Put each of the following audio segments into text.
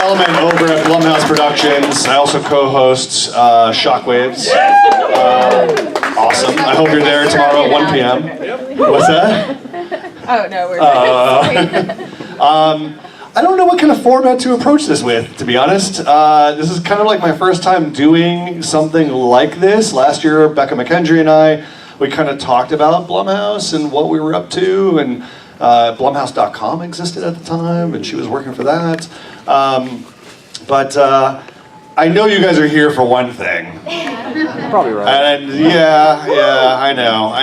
development over at Blumhouse Productions. I also co-host Shockwaves. Awesome. I hope you're there tomorrow at 1 p.m. What's that? Oh, no, we're I don't know what kind of format to approach this with, to be honest. This is kind of like my first time doing something like this. Last year, Becca McKendry and I, we kind of talked about Blumhouse and what we were up to, and Blumhouse.com existed at the time, and she was working for that. But I know you guys are here for one thing. Probably right. And yeah, I know.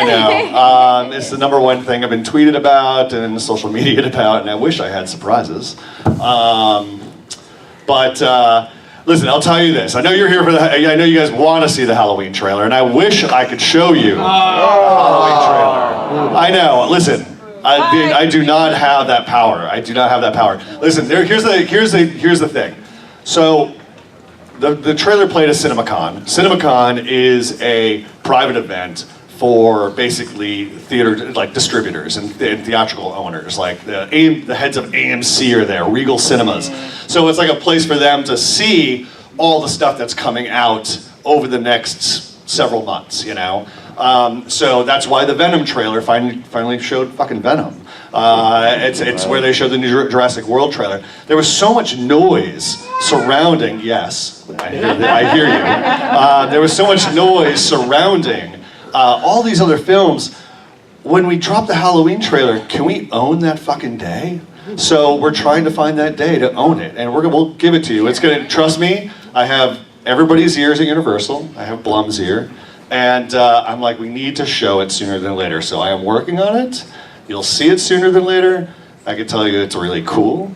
It's the number one thing I've been tweeted about and social media about, and I wish I had surprises. But listen, I'll tell you this. I know you're here for I know you guys want to see the Halloween trailer, and I wish I could show you the Halloween trailer. I know. Listen, I do not have that power. I do not have that power. Listen, here's the thing. So. The trailer played at CinemaCon. CinemaCon is a private event for basically theater, like distributors and theatrical owners. Like the heads of AMC are there, Regal Cinemas. So it's like a place for them to see all the stuff that's coming out over the next several months, you know? So that's why the Venom trailer finally showed fucking Venom. It's where they showed the new Jurassic World trailer. There was so much noise surrounding, yes, I hear you. There was so much noise surrounding all these other films. When we drop the Halloween trailer, can we own that fucking day? So we're trying to find that day to own it, and we'll give it to you. It's gonna, trust me, I have everybody's ears at Universal. I have Blum's ear. And I'm like, we need to show it sooner than later. So I am working on it. You'll see it sooner than later. I can tell you it's really cool.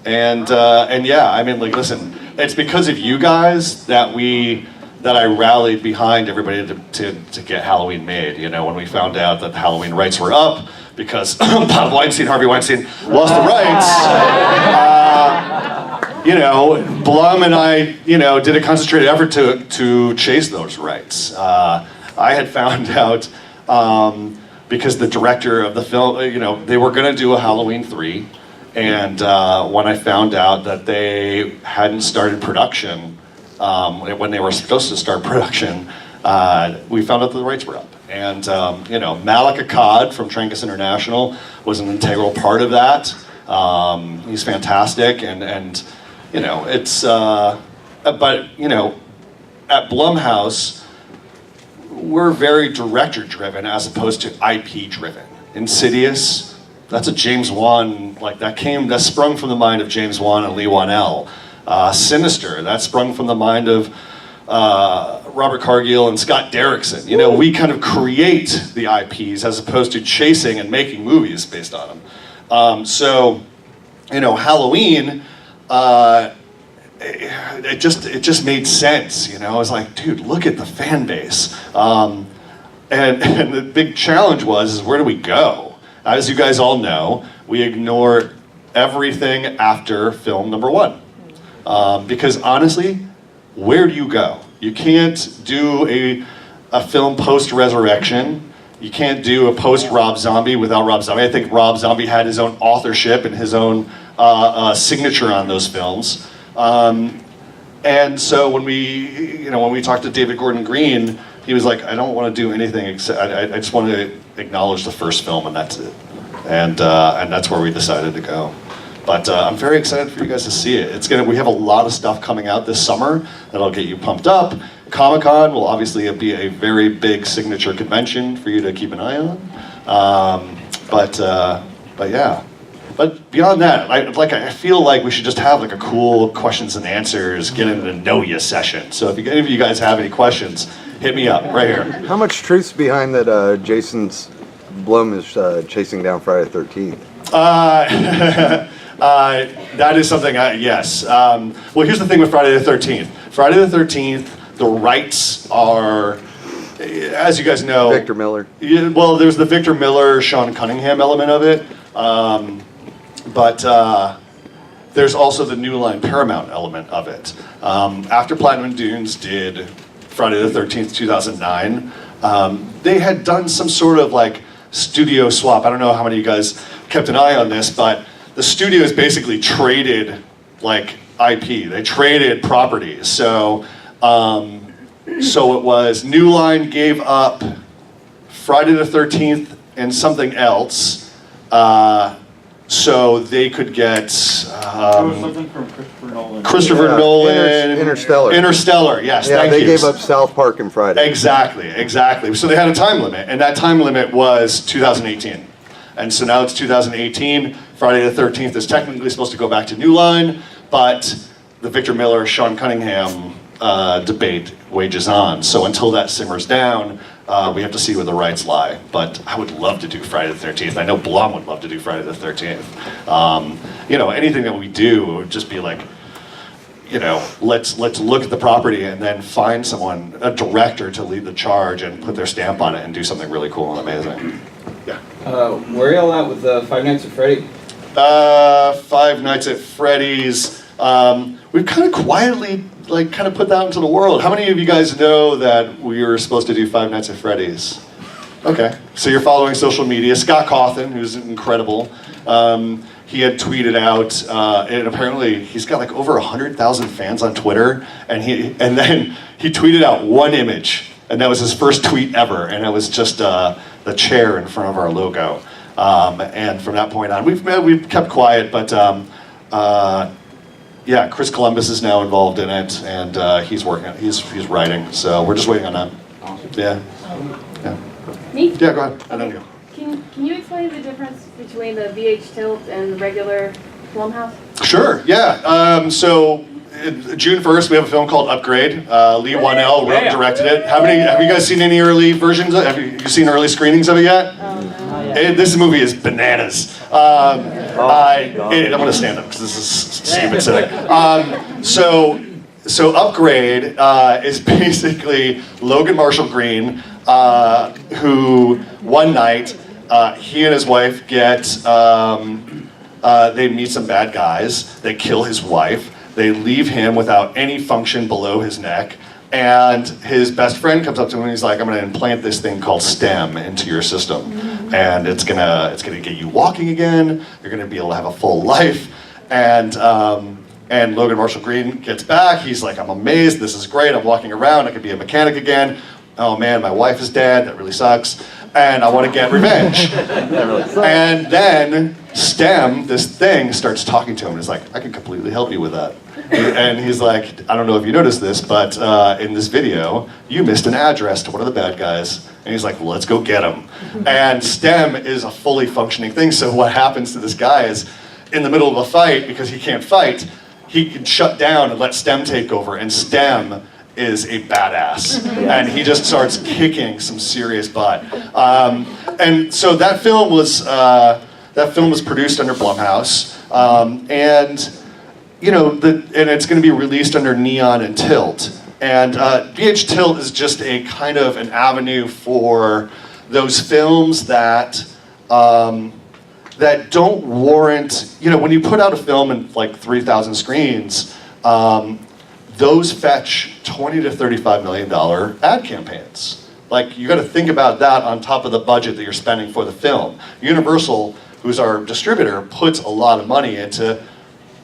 And yeah, I mean, like, listen, it's because of you guys that I rallied behind everybody to get Halloween made. You know, when we found out that the Halloween rights were up because Bob Weinstein, Harvey Weinstein lost the rights. You know, Blum and I, you know, did a concentrated effort to chase those rights. I had found out because the director of the film, you know, they were going to do a Halloween 3, and when I found out that they hadn't started production, when they were supposed to start production, we found out that the rights were up. And, you know, Malik Akkad from Trancas International was an integral part of that. He's fantastic, and you know, it's, but, you know, at Blumhouse, we're very director-driven as opposed to IP-driven. Insidious, that's a James Wan, like that sprung from the mind of James Wan and Lee Wanell. Sinister, that sprung from the mind of Robert Cargill and Scott Derrickson. You know, we kind of create the IPs as opposed to chasing and making movies based on them. So, you know, Halloween, it just made sense, you know. I was like, dude, look at the fan base. And the big challenge is where do we go? As you guys all know, we ignore everything after film number 1. Because honestly, where do you go? You can't do a film post-Resurrection. You can't do a post-Rob Zombie without Rob Zombie. I think Rob Zombie had his own authorship and his own signature on those films. And so when we talked to David Gordon Green, he was like, I don't want to do anything except, I just want to acknowledge the first film, and that's it. And that's where we decided to go. But I'm very excited for you guys to see it. We have a lot of stuff coming out this summer that'll get you pumped up. Comic-Con will obviously be a very big signature convention for you to keep an eye on. But yeah. But beyond that, I feel like we should just have like a cool questions and answers, get into the know ya session. So if any of you guys have any questions, hit me up right here. How much truth's behind that Jason's Blum is chasing down Friday the 13th? That is something, yes. Well, here's the thing with Friday the 13th. Friday the 13th, the rights are, as you guys know... Victor Miller. Well, there's the Victor Miller, Sean Cunningham element of it. But there's also the New Line Paramount element of it. After Platinum Dunes did Friday the 13th, 2009, they had done some sort of like studio swap. I don't know how many of you guys kept an eye on this, but the studios basically traded like IP. They traded properties. So it was New Line gave up Friday the 13th and something else, so they could get There was something from Christopher Nolan. Christopher Nolan. Interstellar. Interstellar, yes, Yeah, thank they you. gave up South Park and Friday. Exactly. So they had a time limit, and that time limit was 2018. And so now it's 2018. Friday the 13th is technically supposed to go back to New Line, but the Victor Miller, Sean Cunningham debate wages on. So until that simmers down, we have to see where the rights lie. But I would love to do Friday the 13th. I know Blum would love to do Friday the 13th. Anything that we do would just be like, let's look at the property and then find someone, a director, to lead the charge and put their stamp on it and do something really cool and amazing. Yeah. Where are y'all at with Five Nights at Freddy? Five Nights at Freddy's. We've kind of quietly, kind of put that into the world. How many of you guys know that we were supposed to do Five Nights at Freddy's? Okay, so you're following social media. Scott Cawthon, who's incredible, he had tweeted out, and apparently he's got over 100,000 fans on Twitter, and then he tweeted out one image, and that was his first tweet ever, and it was just the chair in front of our logo. And from that point on, we've kept quiet, but yeah, Chris Columbus is now involved in it, and he's writing, so we're just waiting on that. Yeah. Me? Yeah, go ahead. I know you. Can you explain the difference between the VH Tilt and the regular Blumhouse? Sure, yeah. So June 1st, we have a film called Upgrade. Lee Wanell wrote and directed it. Have you guys seen any early versions of it? Have you seen early screenings of it yet? This movie is bananas. I'm going to stand up because this is stupid sitting. So Upgrade is basically Logan Marshall Green, who one night he and his wife they meet some bad guys. They kill his wife. They leave him without any function below his neck. And his best friend comes up to him and he's like, I'm going to implant this thing called STEM into your system. And it's gonna get you walking again. You're going to be able to have a full life. And Logan Marshall Green gets back. He's like, I'm amazed. This is great. I'm walking around. I could be a mechanic again. Oh man, my wife is dead. That really sucks. And I want to get revenge. And then STEM, this thing, starts talking to him. And it's like, I can completely help you with that. And he's like, I don't know if you noticed this, but in this video, you missed an address to one of the bad guys. And he's like, well, let's go get him. And STEM is a fully functioning thing. So what happens to this guy is, in the middle of a fight, because he can't fight, he can shut down and let STEM take over. And STEM is a badass. And he just starts kicking some serious butt. And so that film was produced under Blumhouse. And it's going to be released under Neon and Tilt. And VH Tilt is just a kind of an avenue for those films that don't warrant, when you put out a film in 3,000 screens, those fetch $20 to $35 million ad campaigns. You got to think about that on top of the budget that you're spending for the film. Universal, who's our distributor, puts a lot of money into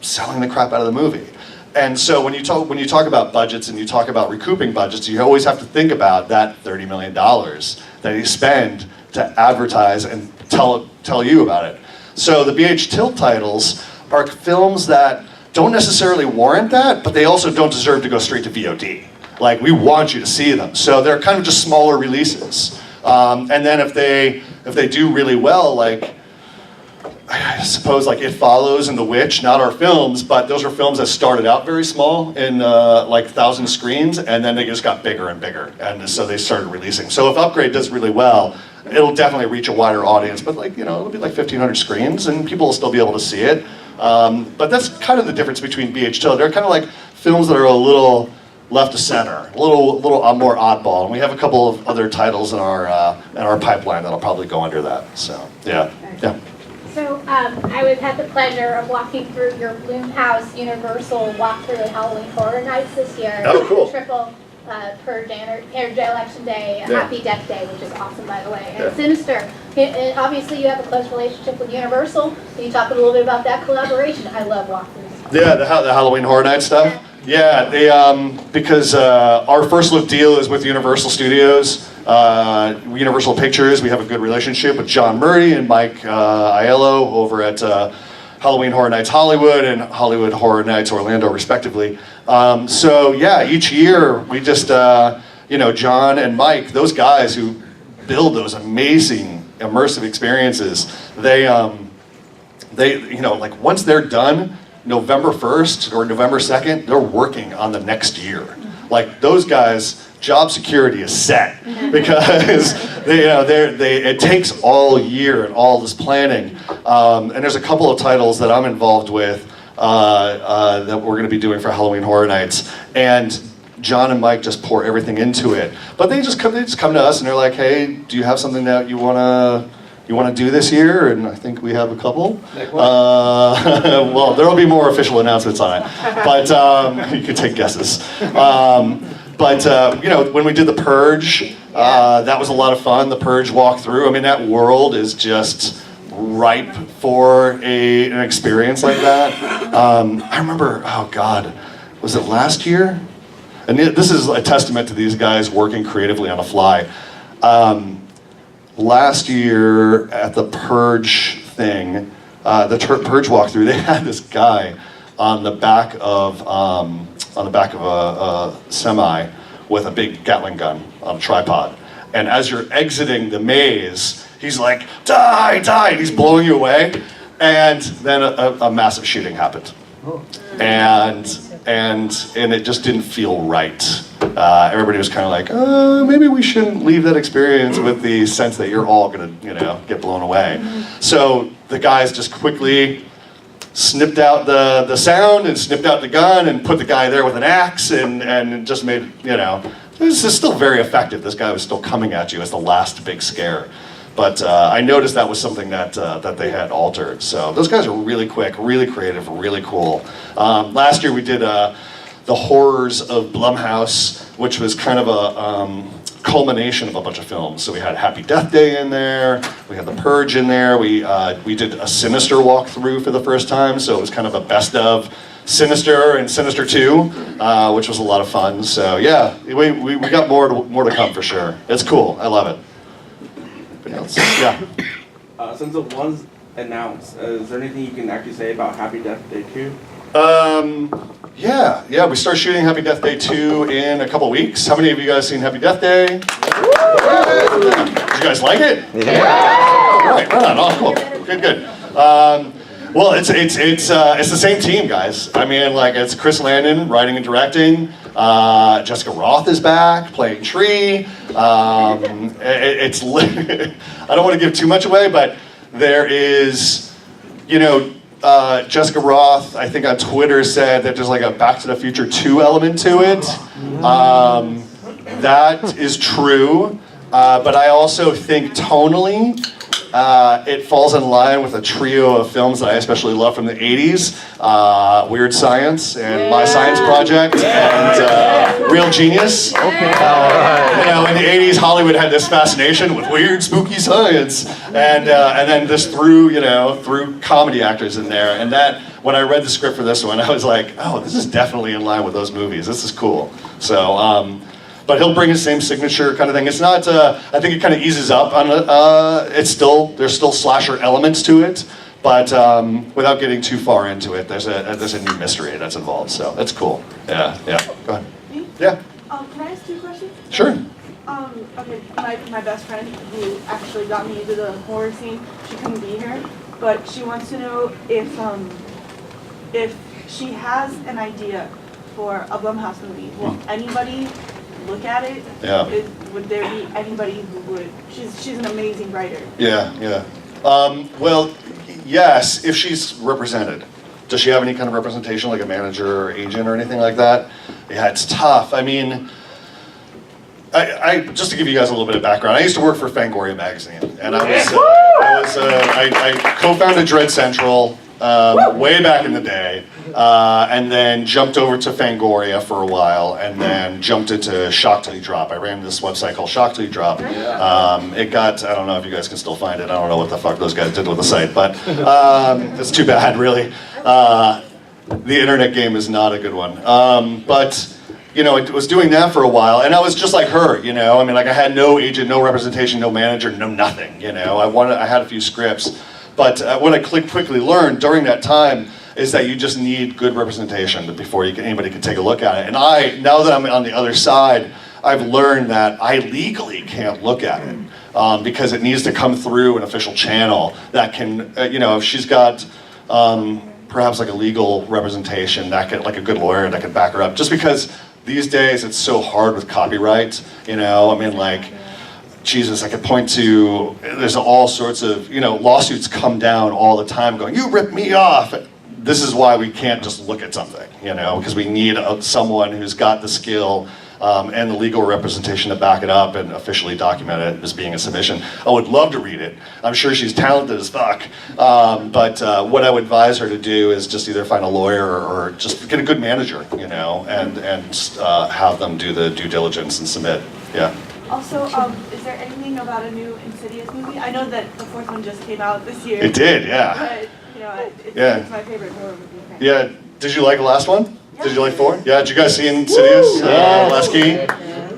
selling the crap out of the movie. And so when you talk about budgets and you talk about recouping budgets, you always have to think about that $30 million that you spend to advertise and tell you about it. So the BH Tilt titles are films that don't necessarily warrant that, but they also don't deserve to go straight to VOD. We want you to see them. So they're kind of just smaller releases. And then if they do really well, I suppose It Follows and The Witch, not our films, but those are films that started out very small in 1,000 screens, and then they just got bigger and bigger, and so they started releasing. So if Upgrade does really well, it'll definitely reach a wider audience, but it'll be 1,500 screens, and people will still be able to see it. But that's kind of the difference between BH2. They're kind of films that are a little left of center, a little more oddball, and we have a couple of other titles in our pipeline that'll probably go under that. So yeah. So I was had the pleasure of walking through your Blumhouse Universal walkthrough at Halloween Horror Nights this year. Oh, cool. Triple per election day, Happy Death Day, which is awesome, by the way. And Yeah. Sinister. And obviously, you have a close relationship with Universal. Can you talk a little bit about that collaboration? I love walkthroughs. Yeah, the Halloween Horror Night stuff. Yeah, they because our first look deal is with Universal Studios, Universal Pictures. We have a good relationship with John Murray and Mike Aiello over at Halloween Horror Nights Hollywood and Hollywood Horror Nights Orlando, respectively. So yeah, each year we just John and Mike, those guys who build those amazing immersive experiences, they like once they're done, November 1st or November 2nd, they're working on the next year. Like those guys, job security is set because it takes all year and all this planning. And there's a couple of titles that I'm involved with that we're going to be doing for Halloween Horror Nights, and John and Mike just pour everything into it. But they just come to us and they're like, hey, do you have something that you want to do this year? And I think we have a couple. Like what? Well, there will be more official announcements on it, but you can take guesses. But when we did The Purge, that was a lot of fun. The Purge walkthrough. I mean, that world is just ripe for an experience like that. I remember, oh God, was it last year? And this is a testament to these guys working creatively on the fly. Last year at the Purge thing, the Purge walkthrough, they had this guy on the back of a semi with a big Gatling gun on a tripod, and as you're exiting the maze, he's like, "Die, die!" and he's blowing you away, and then a massive shooting happened, and it just didn't feel right. Everybody was kind of like, maybe we shouldn't leave that experience with the sense that you're all gonna, get blown away. So the guys just quickly snipped out the sound and snipped out the gun and put the guy there with an axe and just made, this is still very effective. This guy was still coming at you as the last big scare. But I noticed that was something that they had altered. So those guys are really quick, really creative, really cool. Last year we did The Horrors of Blumhouse, which was kind of a culmination of a bunch of films. So we had Happy Death Day in there, we had The Purge in there, we did a Sinister walkthrough for the first time, so it was kind of a best of Sinister and Sinister 2, which was a lot of fun. So yeah, we got more to come for sure. It's cool, I love it. Yeah. Since it was announced, is there anything you can actually say about Happy Death Day 2? Yeah, we start shooting Happy Death Day 2 in a couple weeks. How many of you guys seen Happy Death Day? Did you guys like it? Yeah. Right on. Oh, cool. Good. Well, it's the same team, guys. I mean, like, it's Chris Landon writing and directing. Jessica Roth is back playing Tree. I don't want to give too much away, but there is, Jessica Roth, I think on Twitter, said that there's like a Back to the Future 2 element to it. That is true, but I also think tonally, it falls in line with a trio of films that I especially love from the 80s, Weird Science and My Science Project and Real Genius. Okay. In the 80s, Hollywood had this fascination with weird, spooky science, and then this through comedy actors in there. And that, when I read the script for this one, I was like, oh, this is definitely in line with those movies. This is cool. So. But he'll bring his same signature kind of thing. It's not. I think it kind of eases up on. There's still slasher elements to it, but without getting too far into it, there's a new mystery that's involved. So that's cool. Yeah. Go ahead. Me? Yeah. Can I ask 2 questions? Sure. Okay, my best friend who actually got me into the horror scene, she couldn't be here, but she wants to know if she has an idea for a Blumhouse movie. Will anybody look at it? Yeah. Would there be anybody who would? She's an amazing writer. Yeah. Well, yes, if she's represented. Does she have any kind of representation, like a manager or agent or anything like that? Yeah, it's tough. I mean, I just to give you guys a little bit of background, I used to work for Fangoria magazine, and I co-founded Dread Central way back in the day, and then jumped over to Fangoria for a while, and then jumped into Shock Till You Drop. I ran this website called Shock Till You Drop. It got, I don't know if you guys can still find it. I don't know what the fuck those guys did with the site, but it's too bad, really. The internet game is not a good one. But you know, I was doing that for a while, and I was just like her, you know. I mean, like I had no agent, no representation, no manager, no nothing, you know. I had a few scripts, but what I quickly learned during that time is that you just need good representation before anybody can take a look at it. And now that I'm on the other side, I've learned that I legally can't look at it because it needs to come through an official channel that can, you know, if she's got perhaps like a legal representation, that could, like a good lawyer that could back her up. Just because these days it's so hard with copyright, you know, I mean, like, Jesus, I could point to, there's all sorts of, you know, lawsuits come down all the time going, you ripped me off. This is why we can't just look at something, you know, because we need someone who's got the skill and the legal representation to back it up and officially document it as being a submission. I would love to read it. I'm sure she's talented as fuck. But what I would advise her to do is just either find a lawyer or just get a good manager, you know, and have them do the due diligence and submit. Yeah. Also, is there anything about a new Insidious movie? I know that the fourth one just came out this year. It did, yeah. But, you know, Yeah. it's my favorite horror movie. Yeah. Did you like the last one? Did you like 4? Yeah. Did you guys see Insidious? Lasky?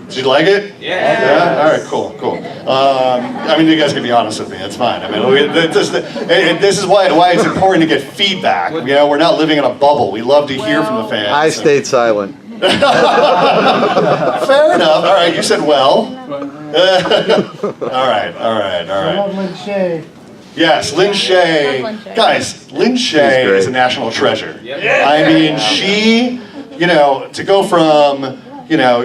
Did you like it? Yeah. All right. Cool. I mean, you guys can be honest with me. It's fine. I mean, this is why it's important to get feedback. You know, we're not living in a bubble. We love to hear from the fans. I stayed silent. Fair enough. All right. You said well. All right. Lynn Shay. Yes, Lynn Shay. Guys, Lynn Shay is a national treasure. I mean, she, you know, to go from, you know,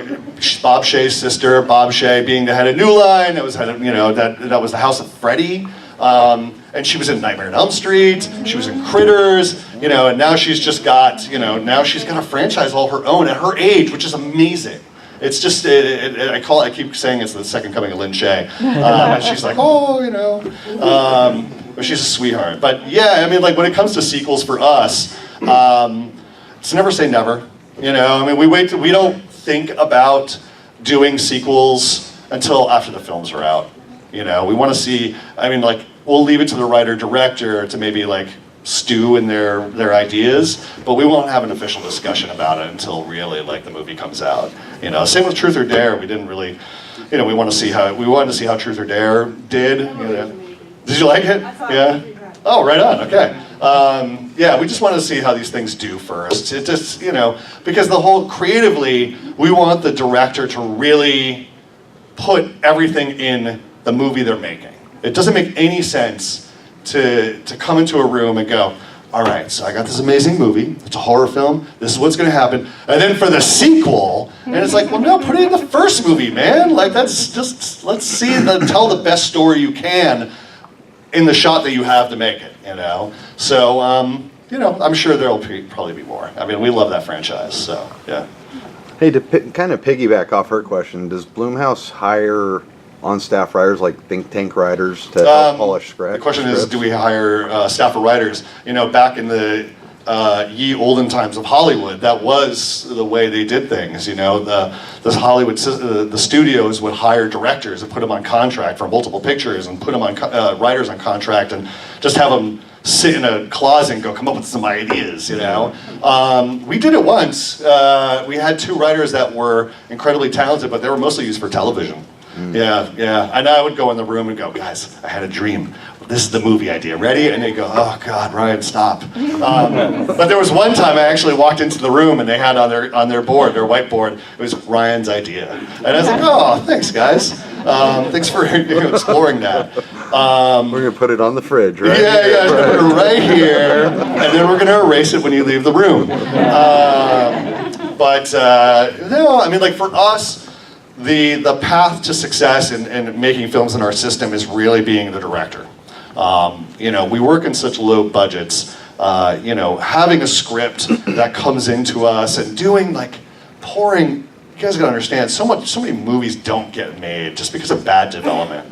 Bob Shay's sister, Bob Shay, being the head of New Line, that was head of, you know, that was the House of Freddy, and she was in Nightmare on Elm Street, she was in Critters, you know, and now she's just got, you know, now she's got a franchise all her own at her age, which is amazing. It's just, I keep saying it's the second coming of Lynn Shay. And she's like, oh, you know. But she's a sweetheart. But yeah, I mean, like when it comes to sequels for us, it's never say never. You know, I mean, we don't think about doing sequels until after the films are out. You know, we want to see, I mean, like, we'll leave it to the writer-director to maybe like stew in their ideas, but we won't have an official discussion about it until really like the movie comes out. You know, same with Truth or Dare. We didn't really, you know, we wanted to see how Truth or Dare did. You know. Did you like it? Yeah. Oh, right on. Okay. Yeah, we just wanted to see how these things do first. It just, you know, because the whole creatively, we want the director to really put everything in the movie they're making. It doesn't make any sense to come into a room and go, all right, so I got this amazing movie, it's a horror film, this is what's gonna happen, and then for the sequel, and it's like, well no, put it in the first movie, man, like that's just, let's see, tell the best story you can in the shot that you have to make it, you know? So, you know, I'm sure there'll probably be more. I mean, we love that franchise, so, yeah. Hey, to kind of piggyback off her question, does Blumhouse hire on-staff writers like think tank writers to help polish scripts? The question is, do we hire staff of writers? You know, back in the ye olden times of Hollywood, that was the way they did things. You know, the studios would hire directors and put them on contract for multiple pictures, and put them on writers on contract, and just have them sit in a closet and go come up with some ideas. You know, we did it once. We had 2 writers that were incredibly talented, but they were mostly used for television. Yeah. And I would go in the room and go, guys, I had a dream. This is the movie idea. Ready? And they go, oh God, Ryan, stop. But there was one time I actually walked into the room and they had on their board, their whiteboard, it was Ryan's idea. And I was like, oh, thanks guys. Thanks for exploring that. We're gonna put it on the fridge, right? Yeah, I'm gonna put it right here, and then we're gonna erase it when you leave the room. But no, I mean, like for us, the path to success in making films in our system is really being the director. You know, we work in such low budgets. You know, having a script that comes into us and doing pouring. You guys gotta understand, so many movies don't get made just because of bad development.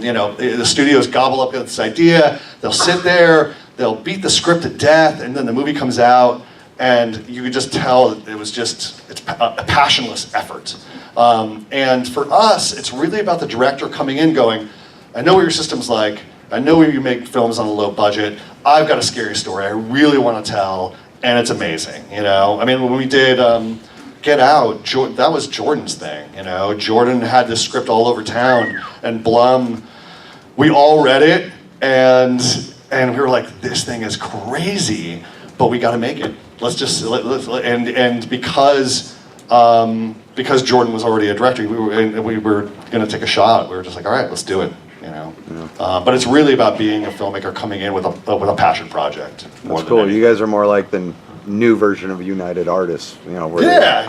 You know, the studios gobble up this idea. They'll sit there. They'll beat the script to death, and then the movie comes out, and you could just tell that it's a passionless effort. And for us, it's really about the director coming in going, I know what your system's like, I know you make films on a low budget, I've got a scary story I really want to tell, and it's amazing. You know, I mean, when we did Get Out, that was Jordan's thing. You know, Jordan had this script all over town, and Blum, we all read it, and we were like, this thing is crazy, but we got to make it. Let's just and because Jordan was already a director, we were going to take a shot. We were just like, all right, let's do it. You know, but it's really about being a filmmaker coming in with a passion project. That's cool. You guys are more like the new version of United Artists. You know, where yeah,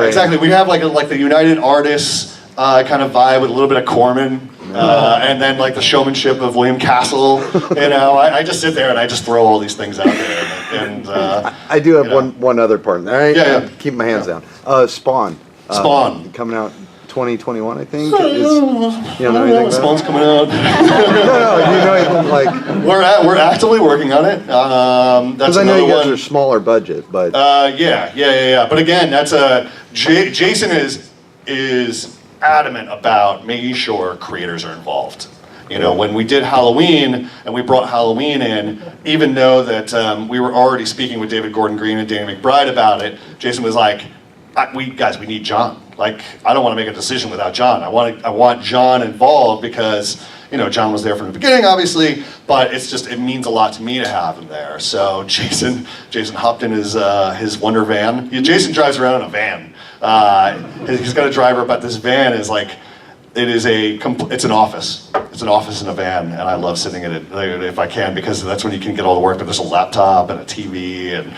exactly. We have like the United Artists kind of vibe with a little bit of Corman. And then like the showmanship of William Castle, you know, I just sit there and I just throw all these things out there. And I do have one other part. All right, Yeah. keep my hands down. Spawn. Spawn. Coming out 2021, I think. You don't know anything about Spawn's coming out. No, you know anything like? We're actively working on it. That's Because I know another you guys one. are smaller budget, but Yeah. But again, that's Jason is adamant about making sure creators are involved. You know, when we did Halloween and we brought Halloween in, even though that we were already speaking with David Gordon Green and Danny McBride about it, Jason was like, we need John. Like, I don't want to make a decision without John. I want John involved because, you know, John was there from the beginning, obviously, but it means a lot to me to have him there. So Jason hopped in his Wonder van. Jason drives around in a van. He's got a driver, but this van is like, it's an office. It's an office in a van, and I love sitting in it if I can, because that's when you can get all the work. But there's a laptop and a TV, and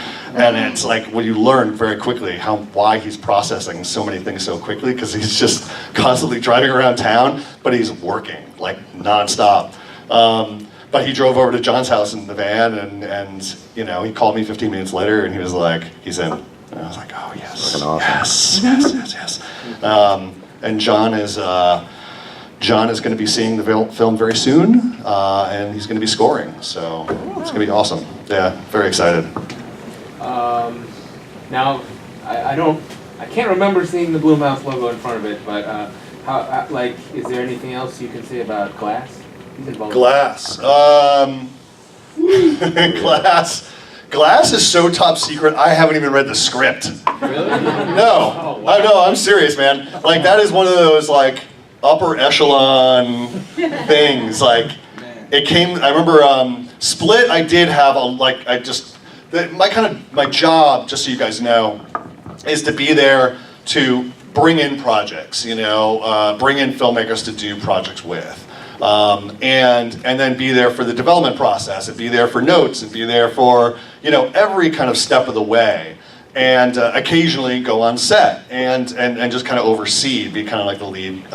it's like when you learn very quickly why he's processing so many things so quickly, because he's just constantly driving around town, but he's working like nonstop. But he drove over to John's house in the van, and you know, he called me 15 minutes later, and he was like, he's in. And I was like, oh yes, awesome. yes. And John is going to be seeing the film very soon, and he's going to be scoring. So it's going to be awesome. Yeah, very excited. Now, I can't remember seeing the Blumhouse logo in front of it, but is there anything else you can say about Glass? He's involved. Glass. Glass is so top secret, I haven't even read the script. Really? No. Oh, wow. No, I'm serious, man. Like, that is one of those, like, upper echelon things. Like, it came, I remember Split, I did have my job, just so you guys know, is to be there to bring in projects, you know, bring in filmmakers to do projects with. And then be there for the development process, and be there for notes, and be there for, you know, every kind of step of the way, and occasionally go on set and just kind of oversee, be kind of like the lead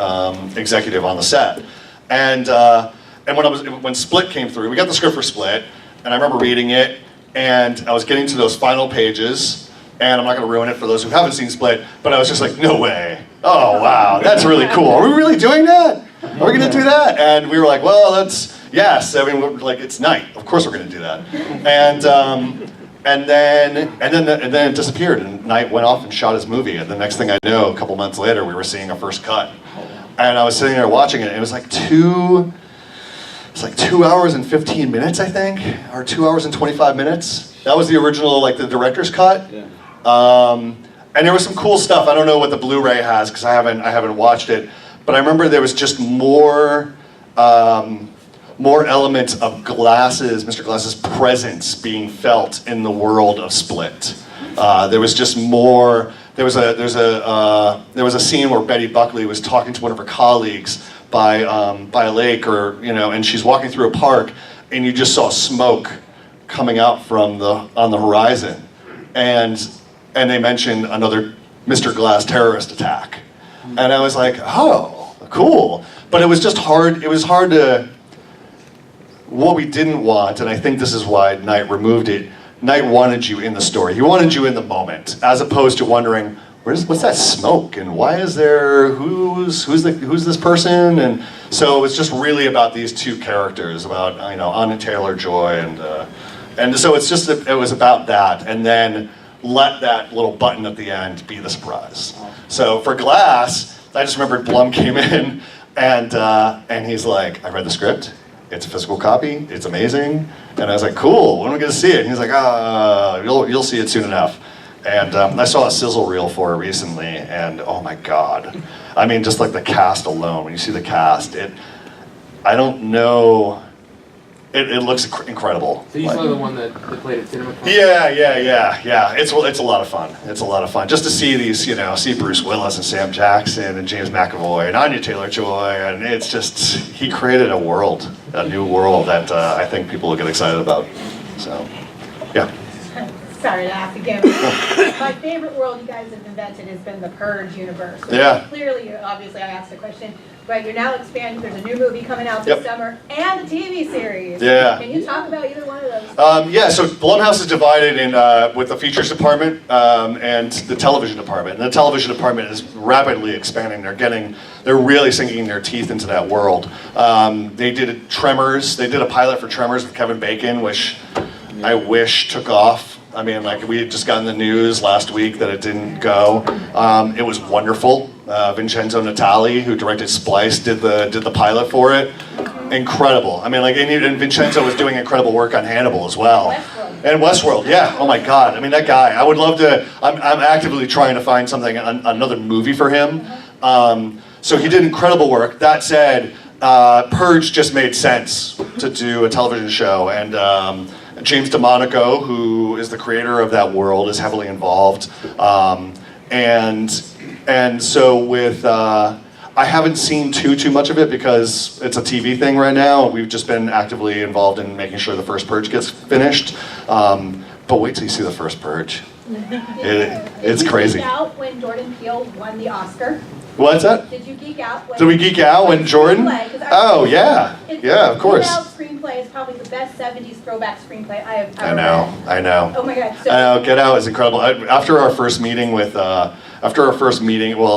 executive on the set. And when Split came through, we got the script for Split, and I remember reading it, and I was getting to those final pages, and I'm not going to ruin it for those who haven't seen Split, but I was just like, no way. Oh wow, that's really cool. Are we really doing that? Are we going to do that? And we were like, well, yes. I mean, we're like, it's night. Of course we're going to do that. And then it disappeared, and Knight went off and shot his movie. And the next thing I know, a couple months later, we were seeing a first cut. And I was sitting there watching it, and it was like 2 hours and 15 minutes, I think, or 2 hours and 25 minutes. That was the original, like the director's cut. Yeah. And there was some cool stuff. I don't know what the Blu-ray has, because I haven't watched it. But I remember there was just more elements of Mr. Glass's presence being felt in the world of Split. There was just more. There was a scene where Betty Buckley was talking to one of her colleagues by a lake, or you know, and she's walking through a park, and you just saw smoke coming out on the horizon, and they mentioned another Mr. Glass terrorist attack. And I was like, oh, cool. But it was just hard. It was hard to. What we didn't want, and I think this is why Knight removed it. Knight wanted you in the story. He wanted you in the moment, as opposed to wondering, what's that smoke, and why is there? Who's this person? And so it was just really about these two characters, about Anya Taylor-Joy, and so it was about that, and then let that little button at the end be the surprise. So for Glass, I just remembered Blum came in, and he's like, I read the script. it's a physical copy. It's amazing. And I was like, cool. When are we gonna see it? And he's like, you'll see it soon enough. And I saw a sizzle reel for it recently, and oh my God. I mean, just like the cast alone, when you see the cast, I don't know, it looks incredible. So you saw the one that played at CinemaCon? Yeah. It's a lot of fun. It's a lot of fun. Just to see these, see Bruce Willis and Sam Jackson and James McAvoy and Anya Taylor-Joy, and it's just, he created a world, a new world that I think people will get excited about. So, yeah. Sorry to ask again. My favorite world you guys have invented has been the Purge universe. Yeah. Clearly, obviously, I asked the question, but you're now expanding. There's a new movie coming out this summer and a TV series. Yeah. Can you talk about either one of those? Yeah, so Blumhouse is divided in with the features department and the television department. And the television department is rapidly expanding. They're really sinking their teeth into that world. They did Tremors. They did a pilot for Tremors with Kevin Bacon, which I wish took off. I mean, like, we had just gotten the news last week that it didn't go. It was wonderful. Vincenzo Natali, who directed Splice, did the pilot for it. Incredible. I mean, like, and Vincenzo was doing incredible work on Hannibal as well. And Westworld, yeah. Oh my God. I mean, that guy. I would love to. I'm actively trying to find something, another movie for him. So he did incredible work. That said, Purge just made sense to do a television show, and James DeMonico, who is the creator of that world, is heavily involved. And so with, I haven't seen too much of it because it's a TV thing right now. We've just been actively involved in making sure the first Purge gets finished. But wait till you see the first Purge. It's crazy. Did you geek out when Jordan Peele won the Oscar? What's that? Did you geek out? Did we geek out when Jordan? Oh yeah, of course. Get Out screenplay is probably the best '70s throwback screenplay I have ever read. I know. Oh my God. I know. Get Out is incredible. After our first meeting, well,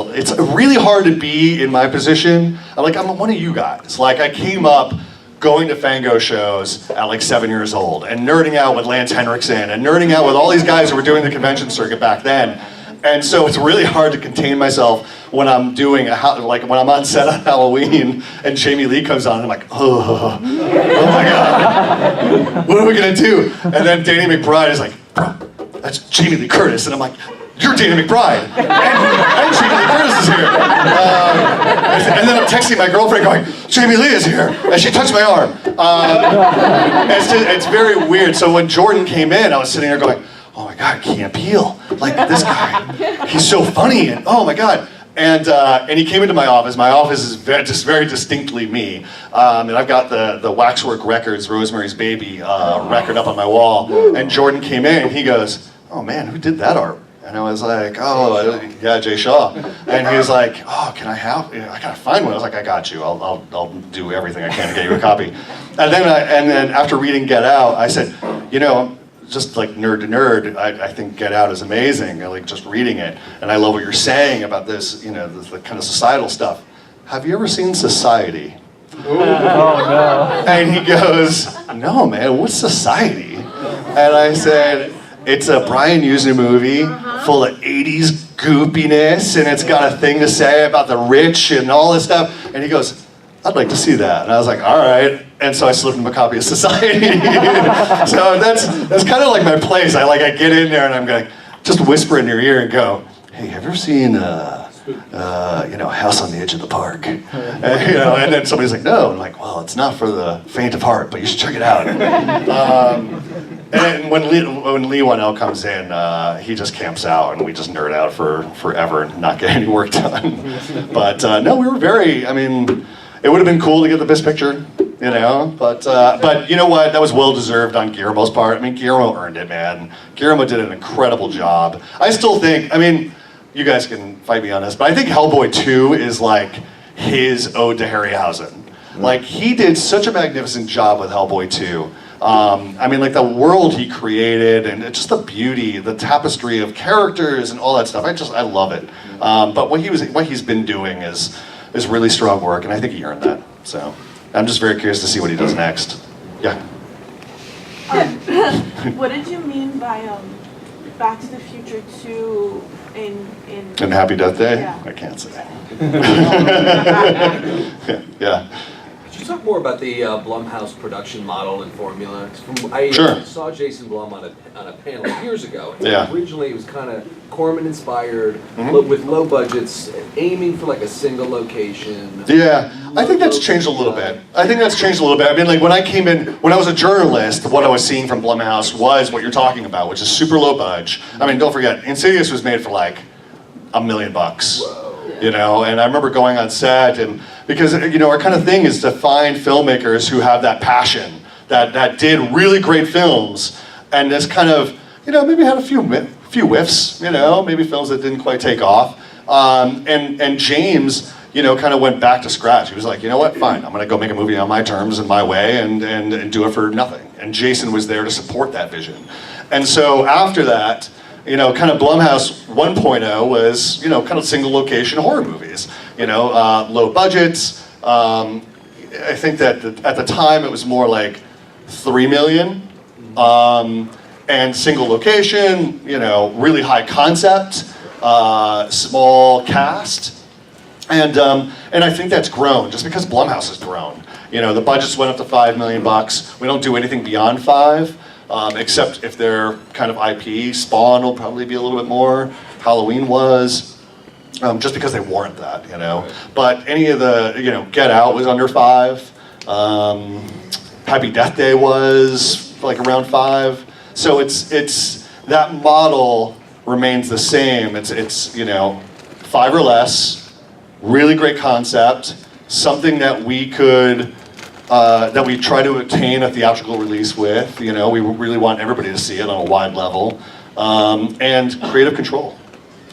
it's really hard to be in my position. I'm one of you guys. Like, I came up going to Fango shows at like 7 years old and nerding out with Lance Henriksen and nerding out with all these guys who were doing the convention circuit back then. And so it's really hard to contain myself when I'm doing when I'm on set on Halloween and Jamie Lee comes on and I'm like, oh my God, what are we gonna do? And then Danny McBride is like, bro, that's Jamie Lee Curtis, and I'm like, you're Danny McBride, and Jamie Lee Curtis is here. And then I'm texting my girlfriend going, Jamie Lee is here, and she touched my arm. It's very weird. So when Jordan came in, I was sitting there going, oh my God, Keanu Peele, like this guy, he's so funny, and oh my God. And he came into my office. My office is very distinctly me. And I've got the Waxwork Records, Rosemary's Baby record up on my wall. And Jordan came in and he goes, oh man, who did that art? And I was like, oh, yeah, Jay Shaw. And he was like, oh, can I have, I gotta find one. I was like, I got you. I'll do everything I can to get you a copy. And then after reading Get Out, I said, just like nerd to nerd, I think Get Out is amazing. I like just reading it. And I love what you're saying about this, the kind of societal stuff. Have you ever seen Society? Oh no. And he goes, no man, what's Society? And I said, it's a Brian Usna movie full of 80s goopiness, and it's got a thing to say about the rich and all this stuff. And he goes, I'd like to see that. And I was like, all right. And so I slipped him a copy of Society. So that's kind of like my place. I get in there and I'm going to just whisper in your ear and go, hey, have you ever seen House on the Edge of the Park? And then somebody's like, no. I'm like, well, it's not for the faint of heart, but you should check it out. And then when Lee Wanell comes in, he just camps out and we just nerd out for forever and not get any work done. But no, we were it would have been cool to get the Best Picture, but you know what? That was well deserved on Guillermo's part. Guillermo earned it, man. Guillermo did an incredible job. I still think, you guys can fight me on this, but I think Hellboy 2 is like his ode to Harryhausen. Like, he did such a magnificent job with Hellboy 2. The world he created and just the beauty, the tapestry of characters and all that stuff. I love it. But what he's been doing is really strong work, and I think he earned that. So I'm just very curious to see what he does next. Yeah. What did you mean by Back to the Future 2 in Happy Death Day? Yeah. I can't say. Yeah. talk more about the Blumhouse production model and formula? I Sure. saw Jason Blum on a panel years ago. And Yeah. Originally, it was kind of Corman inspired, Mhm. with low budgets, aiming for like a single location. Yeah, I think that's changed a little bit. I mean, like when I came in, when I was a journalist, what I was seeing from Blumhouse was what you're talking about, which is super low budge. I mean, don't forget, Insidious was made for like $1 million. You know, and I remember going on set, and because our kind of thing is to find filmmakers who have that passion, that did really great films, and this kind of maybe had a few whiffs, maybe films that didn't quite take off, and James kind of went back to scratch. He was like, you know what, fine, I'm gonna go make a movie on my terms and my way, and do it for nothing. And Jason was there to support that vision, and so after that. Kind of Blumhouse 1.0 was, kind of single location horror movies, low budgets. I think that at the time it was more like 3 million, and single location, really high concept, small cast. And I think that's grown just because Blumhouse has grown. The budgets went up to $5 million. We don't do anything beyond 5. Except if they're kind of IP. Spawn will probably be a little bit more. Halloween was, just because they warrant that, But any of the, Get Out was under 5. Happy Death Day was like around 5. So it's that model remains the same. It's 5 or less, really great concept, something that we could. That we try to attain a theatrical release with. We really want everybody to see it on a wide level, and creative control.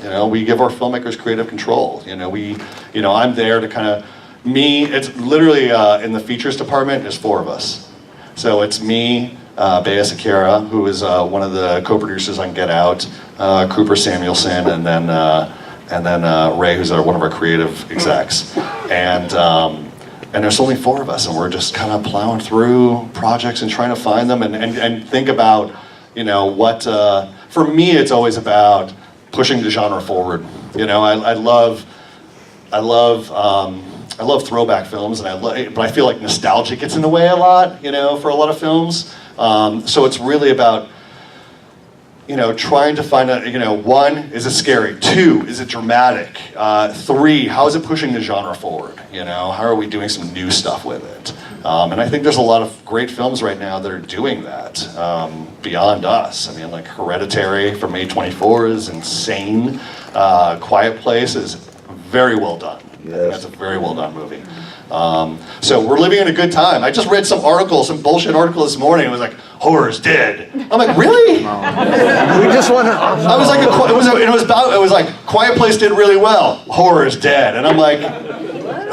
We give our filmmakers creative control. I'm there to kind of It's literally in the features department. There's 4 of us, so it's me, Bea Sakara, who is one of the co-producers on Get Out, Cooper Samuelson, and then Ray, who's one of our creative execs, and there's only 4 of us, and we're just kind of plowing through projects and trying to find them and think about, what, for me, it's always about pushing the genre forward. I love throwback films, but I feel like nostalgia gets in the way a lot, for a lot of films. So it's really about, trying to find a, 1, is it scary? 2, is it dramatic? 3, how is it pushing the genre forward? How are we doing some new stuff with it? And I think there's a lot of great films right now that are doing that, beyond us. I mean, like Hereditary from A24 is insane. Quiet Place is very well done. Yes. I think that's a very well done movie. So we're living in a good time. I just read some bullshit article this morning. It was like, horror's dead. I'm like, really? We just want to. I was like, it was like, Quiet Place did really well. Horror's dead, and I'm like,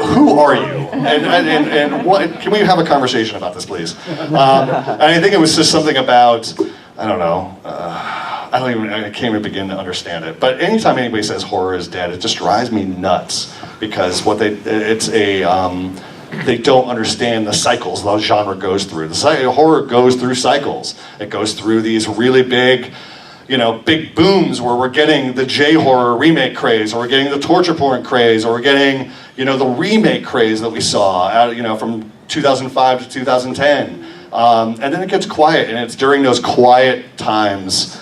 who are you? And what? Can we have a conversation about this, please? And I think it was just something about, I don't know. I can't even begin to understand it. But anytime anybody says horror is dead, it just drives me nuts because they don't understand the cycles the genre goes through. Horror goes through cycles. It goes through these really big, big booms where we're getting the J-horror remake craze, or we're getting the torture porn craze, or we're getting, the remake craze that we saw, from 2005 to 2010. And then it gets quiet, and it's during those quiet times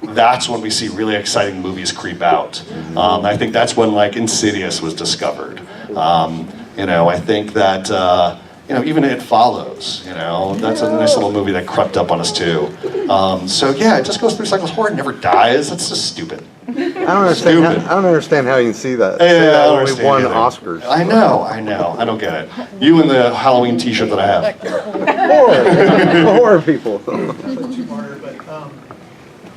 that's when we see really exciting movies creep out. I think that's when like Insidious was discovered. I think that even It Follows, that's a nice little movie that crept up on us too. So yeah, it just goes through cycles. Horror never dies. That's just stupid. I don't understand how you can see that. Yeah, I don't only understand won either. Oscars. I know. I don't get it. You and the Halloween T-shirt that I have. Horror people.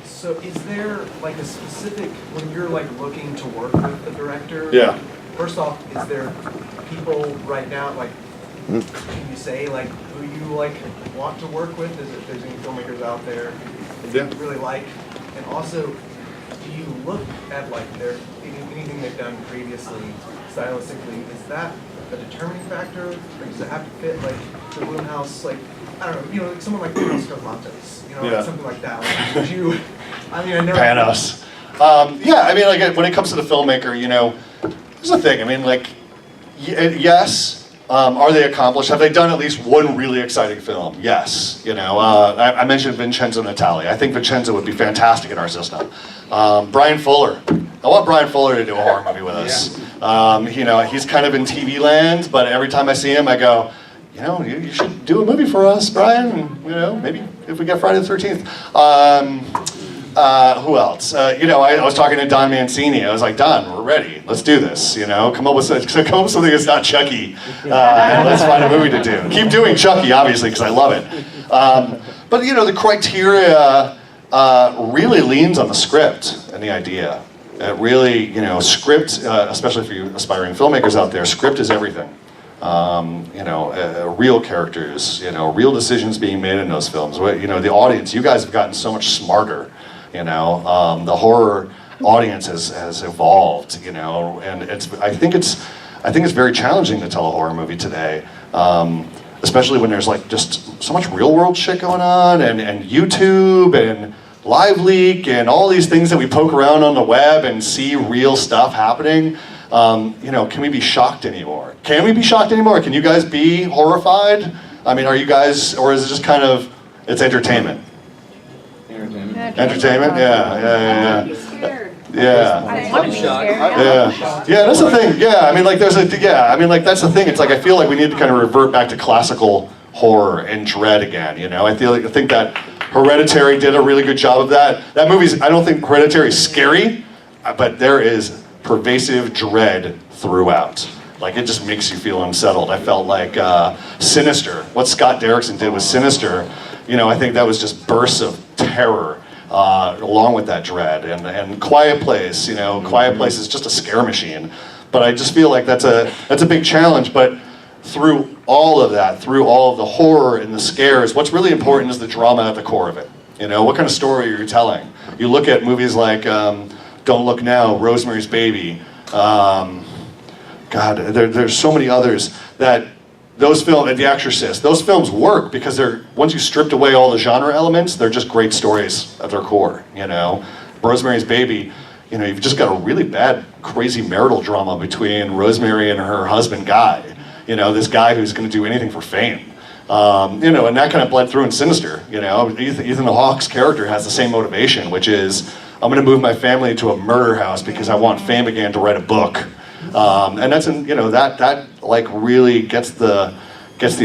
So is there like a specific, when you're like looking to work with the director? Yeah. First off, is there people right now, like, can you say like who you like want to work with? Is it, there's any filmmakers out there that you really like? And also, do you look at like anything they've done previously, stylistically, is that a determining factor? Or does it have to fit like the Blumhouse, like, I don't know, like someone like Panos Cosmatos, like something like that. Like, would you, I never. Panos. Like when it comes to the filmmaker, here's the thing. Yes, Are they accomplished? Have they done at least one really exciting film? Yes. You know, I mentioned Vincenzo Natali. I think Vincenzo would be fantastic in our system. Brian Fuller. I want Brian Fuller to do a horror movie with us. You know, he's kind of in TV land, but every time I see him, I go, you know, you should do a movie for us, Brian. You know, maybe if we get Friday the 13th. Who else? You know, I was talking to Don Mancini. I was like, Don, we're ready. Let's do this. You know, come up with something that's not Chucky, and let's find a movie to do. Keep doing Chucky, obviously, because I love it. But you know, the criteria really leans on the script and the idea. It really, you know, script, especially for you aspiring filmmakers out there, script is everything. You know, real characters, you know, real decisions being made in those films. You know, the audience, you guys have gotten so much smarter. You know, the horror audience has evolved. You know, and I think it's very challenging to tell a horror movie today, especially when there's like just so much real world shit going on, and YouTube and Live Leak and all these things that we poke around on the web and see real stuff happening. You know, can we be shocked anymore? Can we be shocked anymore? Can you guys be horrified? I mean, are you guys, or is it just kind of, it's entertainment? Entertainment? Yeah. I want to be scared. Yeah, that's the thing. Yeah, I mean, like, that's the thing. It's like, I feel like we need to kind of revert back to classical horror and dread again, you know? I think that Hereditary did a really good job of that. That movie's, I don't think Hereditary is scary, but there is pervasive dread throughout. Like, it just makes you feel unsettled. I felt like Sinister, what Scott Derrickson did with Sinister, you know, I think that was just bursts of terror along with that dread. And Quiet Place, you know, Quiet Place is just a scare machine. But I just feel like that's a big challenge. But through all of that, through all of the horror and the scares, what's really important is the drama at the core of it. You know, what kind of story are you telling? You look at movies like Don't Look Now, Rosemary's Baby, God, there's so many others that those films, The Exorcist, those films work because once you stripped away all the genre elements, they're just great stories at their core, you know? Rosemary's Baby, you know, you've just got a really bad, crazy marital drama between Rosemary and her husband, Guy. You know, this guy who's going to do anything for fame. You know, and that kind of bled through in Sinister, you know? Ethan Hawke's character has the same motivation, which is, I'm going to move my family to a murder house because I want fame again to write a book. And that's, you know, that like really gets the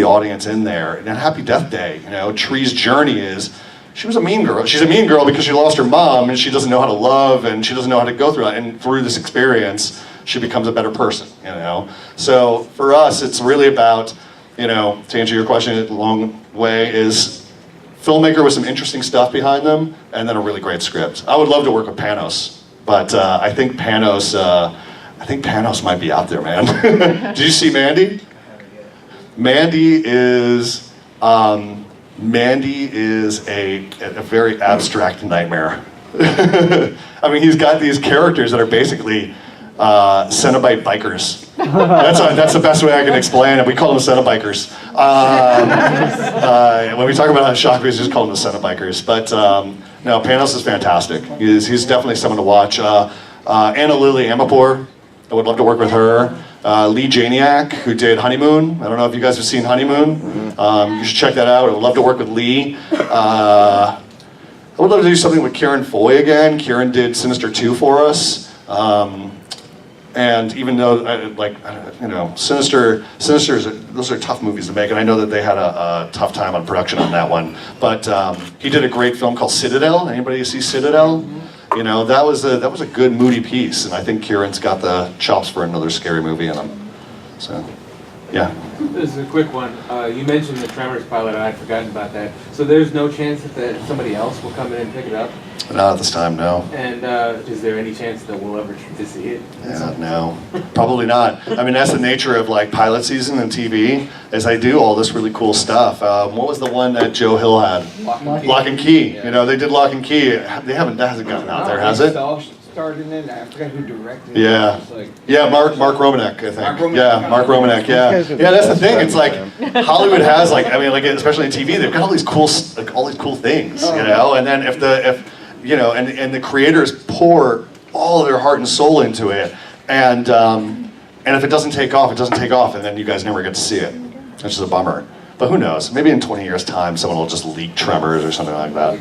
audience in there. And Happy Death Day, you know, Tree's journey is, she was a mean girl. She's a mean girl because she lost her mom and she doesn't know how to love and she doesn't know how to go through that. And through this experience, she becomes a better person, you know? So for us, it's really about, you know, to answer your question in a long way, is filmmaker with some interesting stuff behind them and then a really great script. I would love to work with Panos, but I think Panos might be out there, man. Did you see Mandy? Mandy is a very abstract nightmare. I mean, he's got these characters that are basically Cenobite bikers. That's the best way I can explain it. We call them Cenobikers. When we talk about shock movies, we just call them the Cenobikers. But no, Panos is fantastic. He's definitely someone to watch. Anna Lily Amapour, I would love to work with her. Lee Janiak, who did Honeymoon. I don't know if you guys have seen Honeymoon. You should check that out. I would love to work with Lee. I would love to do something with Kieran Foy again. Kieran did Sinister 2 for us. And even though, you know, Sinister, those are tough movies to make, and I know that they had a tough time on production on that one. But he did a great film called Citadel. Anybody see Citadel? You know, that was a good moody piece, and I think Kieran's got the chops for another scary movie in him. So, yeah. This is a quick one. You mentioned the Tremors pilot, and I'd forgotten about that. So there's no chance that somebody else will come in and pick it up? Not at this time, no. And is there any chance that we'll ever get to see it? Yeah, no, probably not. I mean, that's the nature of like pilot season and TV, is I do all this really cool stuff. What was the one that Joe Hill had? Lock and Key. Yeah. You know, they did Lock and Key. That hasn't gotten out there, has it? Started in, I forgot who directed it. Yeah. Like, yeah, Mark Romanek, I think. Mark Romanek. Yeah, Mark Romanek, yeah. Yeah, that's the thing. It's like Hollywood has like, I mean, like especially in TV, they've got all these cool things, you know. And then if you know, and the creators pour all of their heart and soul into it, and And if it doesn't take off, it doesn't take off, and then you guys never get to see it, which is a bummer. But who knows? Maybe in 20 years' time, someone will just leak Tremors or something like that.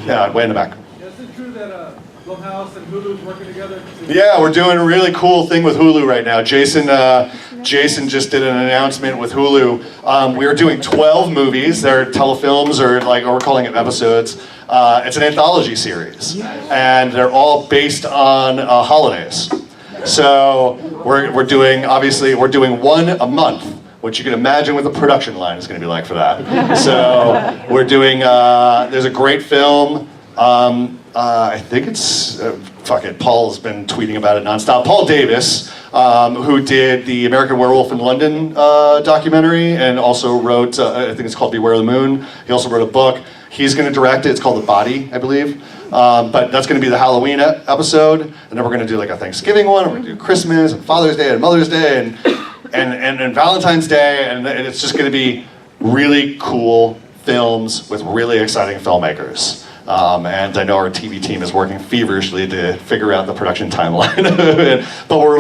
Yeah, way in the back. Is it true that Blumhouse and Hulu's working together? Yeah, we're doing a really cool thing with Hulu right now. Jason just did an announcement with Hulu. We are doing 12 movies. They're telefilms, or we're calling it episodes. It's an anthology series, and they're all based on holidays. So we're doing one a month, which you can imagine what the production line is going to be like for that. So we're doing. There's a great film. I think it's, Paul's been tweeting about it nonstop. Paul Davis, who did the American Werewolf in London documentary and also wrote, I think it's called Beware the Moon. He also wrote a book. He's going to direct it. It's called The Body, I believe. But that's going to be the Halloween episode. And then we're going to do like a Thanksgiving one. We're going to do Christmas and Father's Day and Mother's Day and Valentine's Day. And it's just going to be really cool films with really exciting filmmakers. And I know our TV team is working feverishly to figure out the production timeline. But we're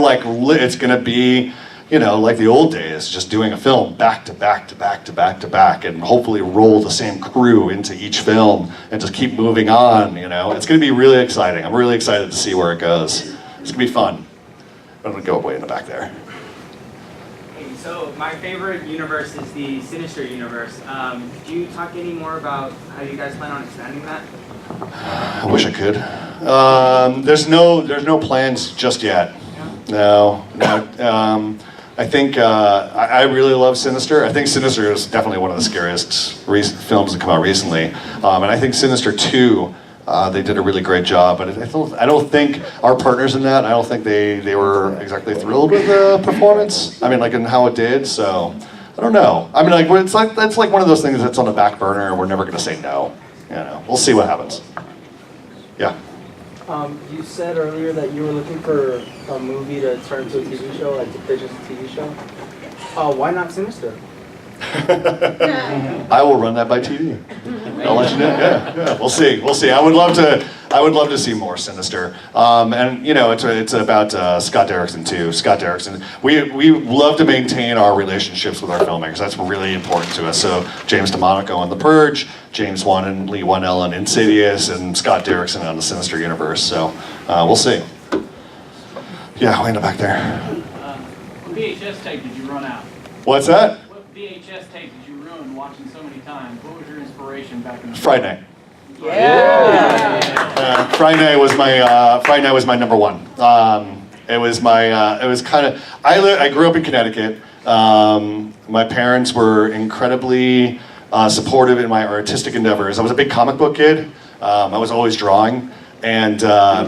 it's going to be, like the old days, just doing a film back to back to back to back to back, and hopefully roll the same crew into each film and just keep moving on. It's going to be really exciting. I'm really excited to see where it goes. It's going to be fun. I'm going to go way in the back there. Hey, so my favorite universe is the Sinister Universe. Do you talk any more about how you guys plan on expanding that? I wish I could. There's no plans just yet. No. I think I really love Sinister. I think Sinister is definitely one of the scariest films that come out recently, and I think Sinister 2. They did a really great job, but I don't think our partners in that. I don't think they were exactly thrilled with the performance. I mean, in how it did. So I don't know. I mean, it's like one of those things that's on the back burner, and we're never going to say no. We'll see what happens. Yeah. You said earlier that you were looking for a movie to turn into a TV show, like to pitch as a TV show. Why not Sinister? I will run that by TV. I'll let you know. Yeah. We'll see. I would love to see more Sinister. And it's about Scott Derrickson too. Scott Derrickson. We love to maintain our relationships with our filmmakers. That's really important to us. So James DeMonico on The Purge, James Wan and Lee Wanell on Insidious, and Scott Derrickson on the Sinister Universe. So we'll see. Yeah, way in the back there. What VHS tape did you run out? What's that? What VHS tape did you ruin watching so many times? What was your inspiration back in the Friday Night. Yeah. Friday Night was my number one. It was kind of. I grew up in Connecticut. My parents were incredibly supportive in my artistic endeavors. I was a big comic book kid. I was always drawing, and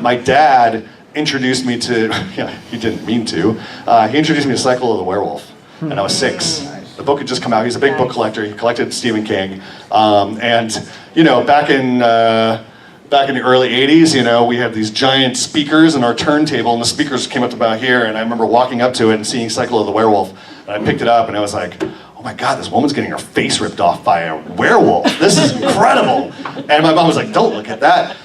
my dad introduced me to. He didn't mean to. He introduced me to Cycle of the Werewolf, and I was 6. The book had just come out. He's a big book collector. He collected Stephen King, and back in the early '80s, we had these giant speakers in our turntable, and the speakers came up to about here. And I remember walking up to it and seeing Cycle of the Werewolf, and I picked it up, and I was like, "Oh my God, this woman's getting her face ripped off by a werewolf. This is incredible!" And my mom was like, "Don't look at that."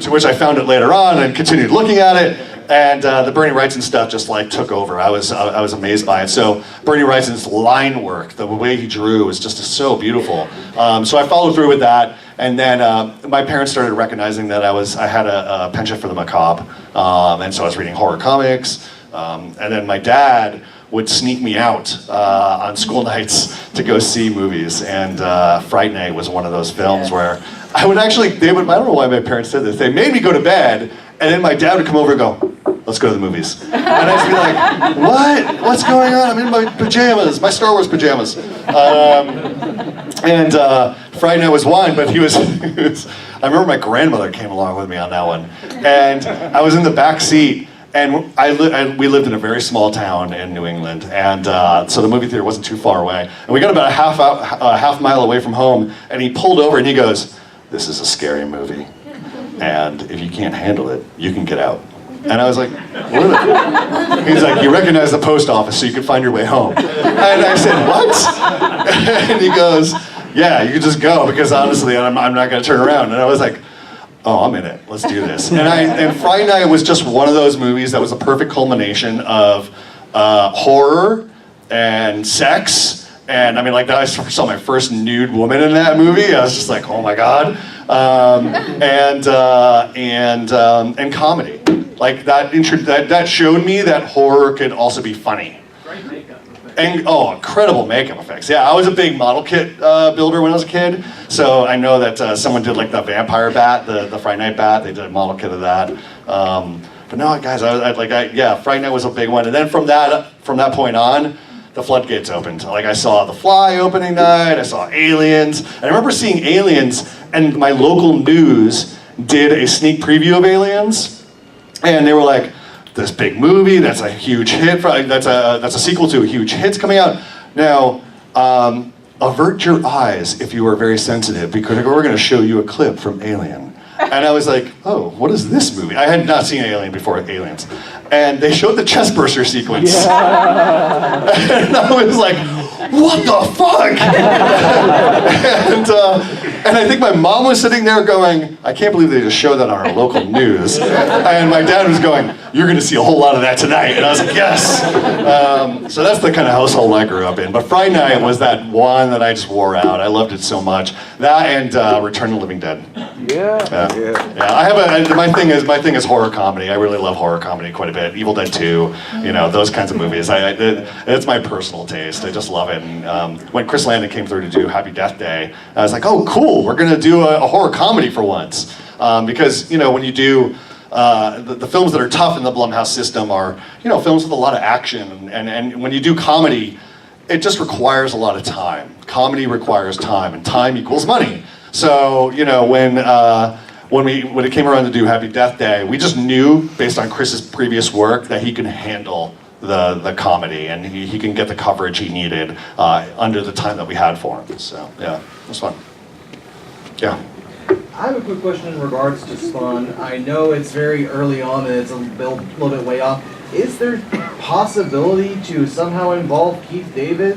To which I found it later on and continued looking at it. And the Bernie Wrightson stuff just took over. I was amazed by it. So Bernie Wrightson's line work, the way he drew, was just so beautiful. So I followed through with that, and then my parents started recognizing that I had a penchant for the macabre, and so I was reading horror comics. And then my dad would sneak me out on school nights to go see movies, and Fright Night was one of those films where I would actually. I don't know why my parents did this. They made me go to bed, and then my dad would come over and go, "Let's go to the movies." And I'd just be like, "What? What's going on? I'm in my pajamas, my Star Wars pajamas." And Friday Night was one, but he was. I remember my grandmother came along with me on that one, and I was in the back seat. And we lived in a very small town in New England, and so the movie theater wasn't too far away. And we got about a half mile away from home, and he pulled over and he goes, "This is a scary movie, and if you can't handle it, you can get out." And I was like, "What?" He's like, "You recognize the post office, so you can find your way home." And I said, "What?" And he goes, "Yeah, you can just go, because honestly, I'm not going to turn around." And I was like, "Oh, I'm in it. Let's do this." And Friday Night was just one of those movies that was a perfect culmination of horror and sex. And I mean, like, I saw my first nude woman in that movie. I was just like, oh my God. And comedy. Like that showed me that horror could also be funny. Great makeup effects. And incredible makeup effects. Yeah, I was a big model kit builder when I was a kid. So I know that someone did like the vampire bat, the Fright Night bat. They did a model kit of that. But no, guys, Fright Night was a big one. And then from that point on, the floodgates opened. Like, I saw The Fly opening night, I saw Aliens. And I remember seeing Aliens, and my local news did a sneak preview of Aliens, and they were like, this big movie, that's a huge hit, that's a sequel to a huge hit's coming out. Now, avert your eyes if you are very sensitive, because we're gonna show you a clip from Alien. And I was like, oh, what is this movie? I had not seen Alien before Aliens. And they showed the chest burster sequence. Yeah. And I was like, what the fuck? And I think my mom was sitting there going, I can't believe they just showed that on our local news. And my dad was going, you're gonna see a whole lot of that tonight. And I was like, yes. So that's the kind of household I grew up in. But Fright Night was that one that I just wore out. I loved it so much. That and Return of the Living Dead. Yeah. I have my thing is horror comedy. I really love horror comedy quite a bit. Evil Dead 2, those kinds of movies. It's my personal taste. I just love it. And when Chris Landon came through to do Happy Death Day, I was like, oh, cool. We're gonna do a horror comedy for once. Because when you do the films that are tough in the Blumhouse system are films with a lot of action, and when you do comedy, it just requires a lot of time. Comedy requires time, and time equals money. So when it came around to do Happy Death Day, we just knew, based on Chris's previous work, that he could handle the comedy, and he can get the coverage he needed under the time that we had for him. So yeah, it was fun. Yeah. I have a quick question in regards to Spawn. I know it's very early on and it's a little bit way off. Is there possibility to somehow involve Keith David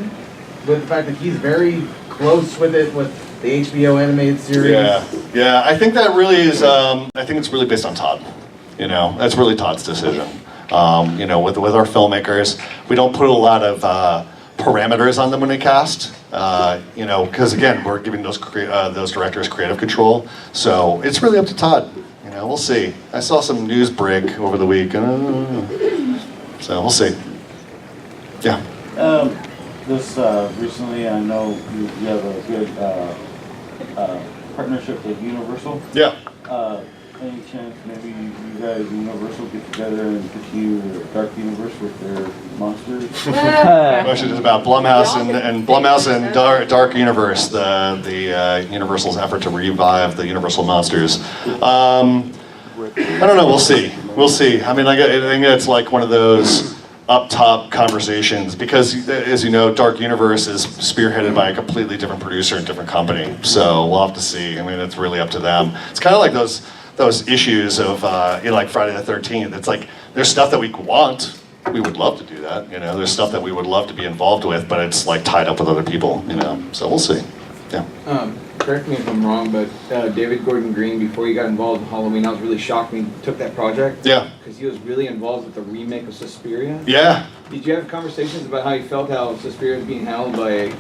with the fact that he's very close with it, with the HBO animated series? Yeah. I think that really is. I think it's really based on Todd. That's really Todd's decision. With our filmmakers, we don't put a lot of parameters on them when they cast. Because again, we're giving those directors creative control. So it's really up to Todd. We'll see. I saw some news break over the week. So we'll see. Yeah. Recently, I know you have a good partnership with Universal. Yeah. Any chance maybe you guys and Universal get together and continue the Dark Universe with their monsters? The question is about Blumhouse and Blumhouse and Dark Universe, the Universal's effort to revive the Universal monsters. I don't know. We'll see. I mean, I think it's like one of those up top conversations, because as you know, Dark Universe is spearheaded by a completely different producer and different company. So we'll have to see. I mean, it's really up to them. It's kind of like those issues of like Friday the 13th. It's like there's stuff that we want. We would love to do that. There's stuff that we would love to be involved with, but it's like tied up with other people. So we'll see. Yeah. Correct me if I'm wrong, but David Gordon Green, before he got involved in Halloween, I was really shocked when he took that project. Yeah. Because he was really involved with the remake of Suspiria. Yeah. Did you have conversations about how you felt how Suspiria was being held by...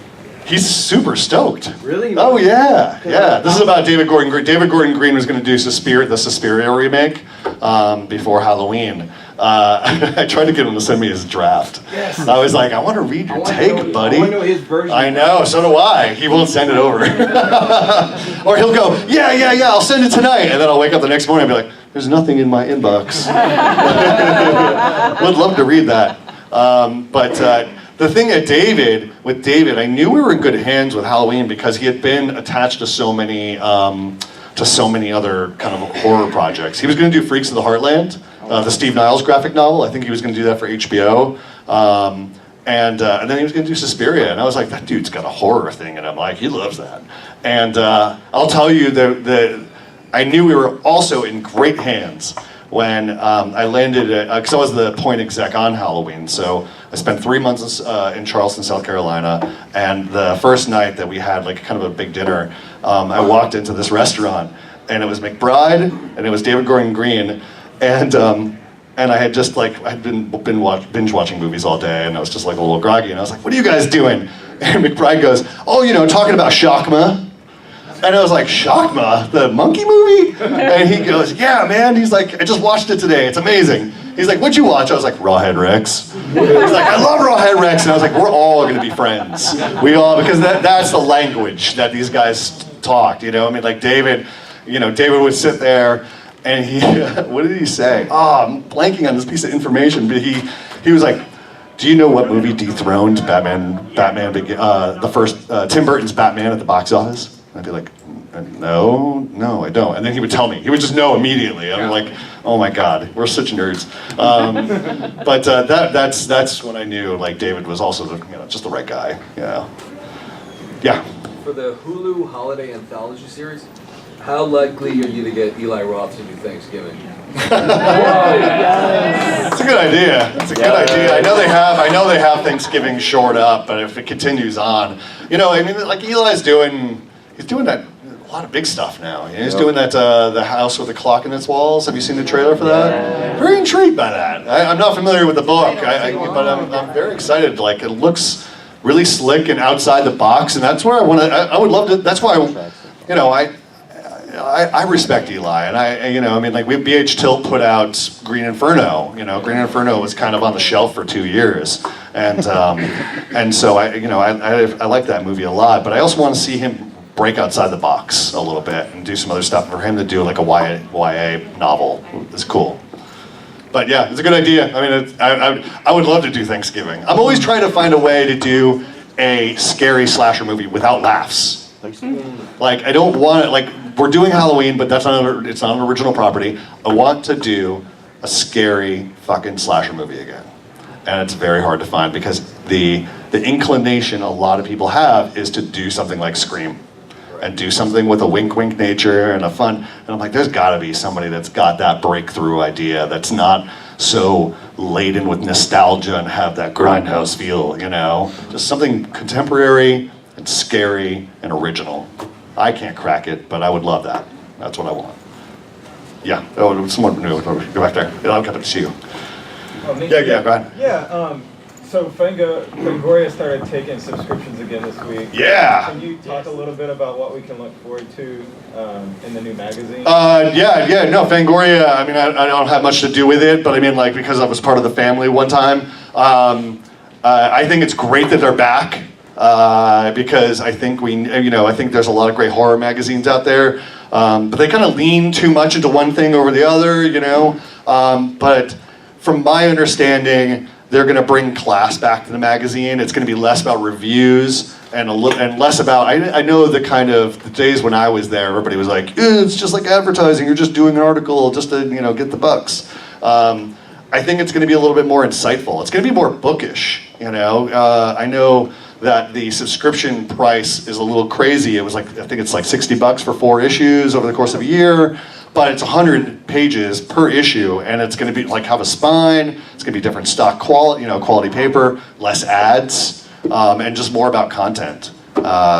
He's super stoked. Really? Oh yeah. This is about David Gordon Green. David Gordon Green was going to do the Suspiria remake before Halloween. I tried to get him to send me his draft. Yes. I was like, I want to read your take, buddy. I want to know his version. I know, so do I. He won't send it over. Or he'll go, yeah, I'll send it tonight. And then I'll wake up the next morning and be like, there's nothing in my inbox. Would love to read that. The thing with David, I knew we were in good hands with Halloween because he had been attached to so many other kind of horror projects. He was going to do Freaks of the Heartland, the Steve Niles graphic novel. I think he was going to do that for HBO. And then he was going to do Suspiria. And I was like, that dude's got a horror thing in him. Like, he loves that. And I'll tell you that I knew we were also in great hands when I landed, because I was the point exec on Halloween. So I spent 3 months in Charleston, South Carolina, and the first night that we had like kind of a big dinner, I walked into this restaurant, and it was McBride, and it was David Gordon Green, and and I had just like, I'd been binge watching movies all day, and I was just like a little groggy, and I was like, what are you guys doing? And McBride goes, oh, you know, talking about Shakma. And I was like, Shakma, the monkey movie? And he goes, yeah, man. He's like, I just watched it today. It's amazing. He's like, what'd you watch? I was like, Rawhead Rex. He's like, I love Rawhead Rex. And I was like, we're all going to be friends. We all, because that's the language that these guys talked, you know? I mean, like David, you know, David would sit there and he, what did he say? Oh, I'm blanking on this piece of information, but he was like, do you know what movie dethroned the first, Tim Burton's Batman at the box office? And I'd be like, no, I don't. And then he would tell me. He would just know immediately. I'm like, oh my God, we're such nerds. But that's when I knew like David was also just the right guy. You know. Yeah. For the Hulu holiday anthology series, how likely are you to get Eli Roth to do Thanksgiving? It's a good idea. It's a good idea. I know they have Thanksgiving shored up, but if it continues on, you know, I mean, like Eli's doing that. A lot of big stuff now. He's doing that the house with the clock in its walls. Have you seen the trailer for that? Very intrigued by that. I'm not familiar with the book, but I'm very excited. Like it looks really slick and outside the box, and that's where I would love to. That's why I respect Eli, and I mean, like BH Tilt put out Green Inferno. You know, Green Inferno was kind of on the shelf for 2 years, and so I like that movie a lot. But I also want to see him break outside the box a little bit and do some other stuff. For him to do like a YA novel is cool. But yeah, it's a good idea. I mean, I would love to do Thanksgiving. I'm always trying to find a way to do a scary slasher movie without laughs. Like I don't want it. Like we're doing Halloween, but it's not an original property. I want to do a scary fucking slasher movie again, and it's very hard to find because the inclination a lot of people have is to do something like Scream. And do something with a wink nature and a fun, and I'm like, there's gotta be somebody that's got that breakthrough idea that's not so laden with nostalgia and have that grindhouse feel, you know? Just something contemporary and scary and original. I can't crack it, but I would love that. That's what I want. Yeah, someone new, go back there. I'll come to see you. Yeah, go ahead. Yeah, so Fangoria started taking subscriptions again this week. Yeah. Can you talk a little bit about what we can look forward to in the new magazine? No, Fangoria, I mean, I don't have much to do with it, but I mean, like, because I was part of the family one time, I think it's great that they're back, because I think I think there's a lot of great horror magazines out there, but they kind of lean too much into one thing over the other, you know, but from my understanding, they're going to bring class back to the magazine. It's going to be less about reviews and less about. I know the days when I was there, everybody was like, it's just like advertising. You're just doing an article just to get the bucks. I think it's going to be a little bit more insightful. It's going to be more bookish. You know, I know that the subscription price is a little crazy. It was like I think it's like $60 for 4 issues over the course of a year. But it's 100 pages per issue, and it's going to be like have a spine. It's going to be different stock quality paper, less ads, and just more about content.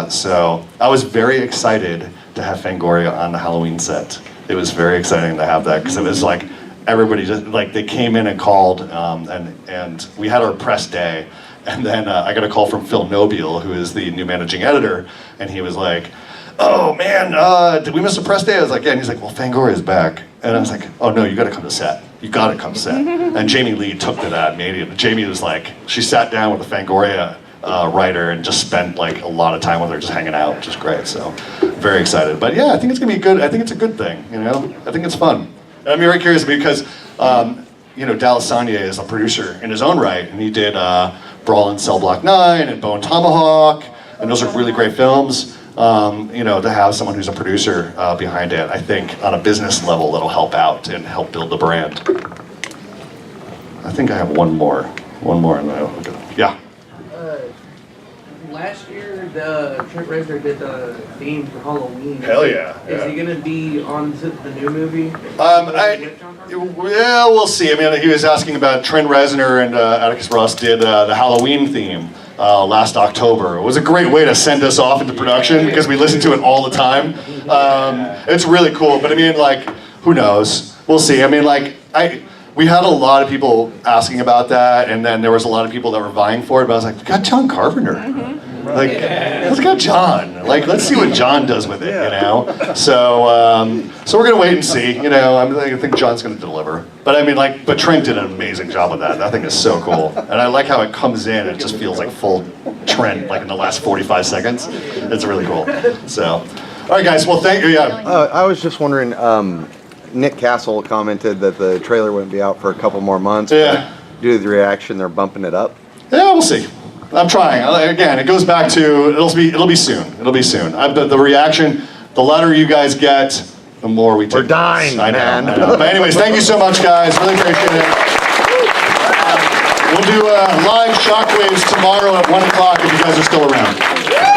So I was very excited to have Fangoria on the Halloween set. It was very exciting to have that because it was like everybody just like they came in and called, and we had our press day, and then I got a call from Phil Nobile, who is the new managing editor, and he was like, oh man, did we miss a press day? I was like, yeah. And he's like, well, Fangoria's back. And I was like, oh no, you gotta come to set. You gotta come to set. And Jamie Lee took to that immediately. Jamie was like, she sat down with the Fangoria writer and just spent like a lot of time with her just hanging out, which is great. So very excited. But yeah, I think it's gonna be good. I think it's a good thing, you know? I think it's fun. And I'm very curious because, Dallas Sanye is a producer in his own right, and he did Brawl in Cell Block 9 and Bone Tomahawk, and those are really great films. To have someone who's a producer behind it, I think on a business level that'll help out and help build the brand. I think I have one more, and then yeah. Last year, Trent Reznor did the theme for Halloween. Hell yeah. Is he gonna be on the new movie? We'll see. I mean, he was asking about Trent Reznor and Atticus Ross did the Halloween theme. Last October. It was a great way to send us off into production because we listen to it all the time. It's really cool, but I mean, like, who knows? We'll see. I mean, like, we had a lot of people asking about that, and then there was a lot of people that were vying for it. But I was like, we got John Carpenter. Like, let's go John. Like, let's see what John does with it, you know? So, so we're gonna wait and see, you know? I think John's gonna deliver. But I mean, like, but Trent did an amazing job with that. That thing is so cool. And I like how it comes in and it just feels like full Trent, like in the last 45 seconds. It's really cool. So, all right, guys, well, thank you, yeah. I was just wondering, Nick Castle commented that the trailer wouldn't be out for a couple more months. Yeah. Due to the reaction, they're bumping it up. Yeah, we'll see. I'm trying. Again, it goes back to it'll be soon. It'll be soon. The reaction, the louder you guys get, the more we take. We're dying, I know, man. I know. But anyways, thank you so much, guys. Really appreciate it. We'll do live shockwaves tomorrow at 1 o'clock if you guys are still around.